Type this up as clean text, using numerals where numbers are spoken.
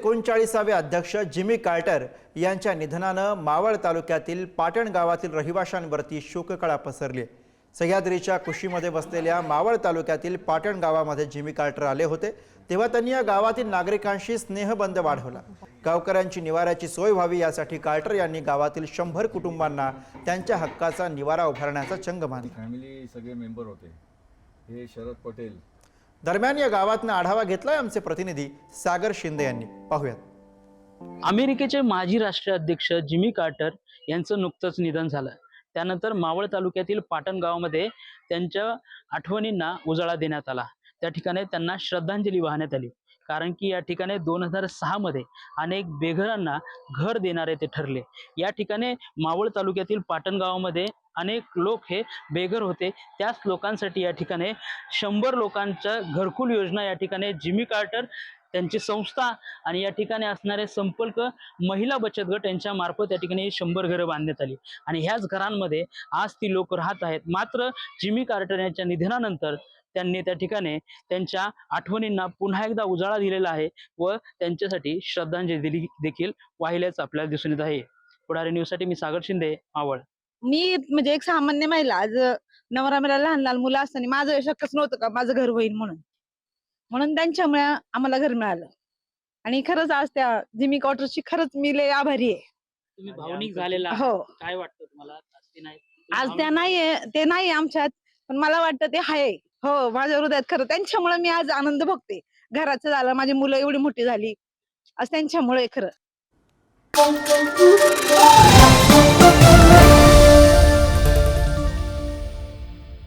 39वे अध्यक्ष Jimmy Carter यांच्या निधनानं मावळ तालुक्यातील पाटण गावातील रहिवाशांवरती शोककळा पसरली आहे। सह्याद्रीच्या कुशीमध्ये वसलेल्या मावळ तालुक्यातील पाटण गावामध्ये जिमी कार्टर आले होते, तेव्हा त्यांनी या गावातील नागरिकांशी स्नेहबंध वाढवला। गावकऱ्यांची निवाऱ्याची सोय व्हावी यासाठी कार्टर यांनी गावातील 100 कुटुंबांना त्यांच्या हक्काचा निवारा उभारण्याचा चंग बांधला। फॅमिली सगळे मेंबर होते, हे शरद पटेल। दरम्यान या गावातनं आढावा घेतलाय आमचे प्रतिनिधी सागर शिंदे यांनी, पाहूयात। अमेरिकेचे माजी राष्ट्राध्यक्ष जिमी कार्टर यांचं नुकतंच निधन झालं। त्यानंतर मावळ तालुक्यातील पाटण गावामध्ये त्यांच्या आठवणींना उजाळा देण्यात आला। त्या ठिकाणी त्यांना श्रद्धांजली वाहण्यात आली, कारण की या ठिकाणी 2006 मध्ये अनेक बेघरांना घर देणारे ते ठरले। या ठिकाणी मावळ तालुक्यातील पाटण गावामध्ये अनेक लोक हे बेघर होते, त्याच लोकांसाठी या ठिकाणी 100 लोकांच्या घरकुल योजना या ठिकाणी जिमी कार्टर त्यांची संस्था आणि या ठिकाणी असणारे संपर्क महिला बचत गट यांच्या मार्फत या ठिकाणी 100 घरं बांधण्यात आली आणि ह्याच घरांमध्ये आज ती लोक राहत आहेत। मात्र जिमी कार्टर यांच्या निधनानंतर त्यांनी त्या ठिकाणी त्यांच्या आठवणींना पुन्हा एकदा उजाळा दिलेला आहे व त्यांच्यासाठी श्रद्धांजली देखील वाहिल्याचं आपल्याला दिसून येत आहे। पुढारी न्यूजसाठी मी सागर शिंदे, मावळ। मी म्हणजे एक सामान्य महिला, आज नवरा मला लहान लहान मुलं असताना माझं शक्यच नव्हतं का माझं घर होईल म्हणून त्यांच्यामुळे आम्हाला घर मिळालं। आणि खरंच आज त्या जिमी कार्टरची खरंच मी लय आभारी आहे। तुम्ही भावनिक झालेला हो, काय वाटतं तुम्हाला? आज ते नाही आमच्यात, पण मला वाटतं ते आहे। हो, माझ्या हृदयात खरं त्यांच्यामुळे मी आज आनंद भोगते। घराचं झालं, माझी मुलं एवढी मोठी झाली, आज त्यांच्यामुळे खरं।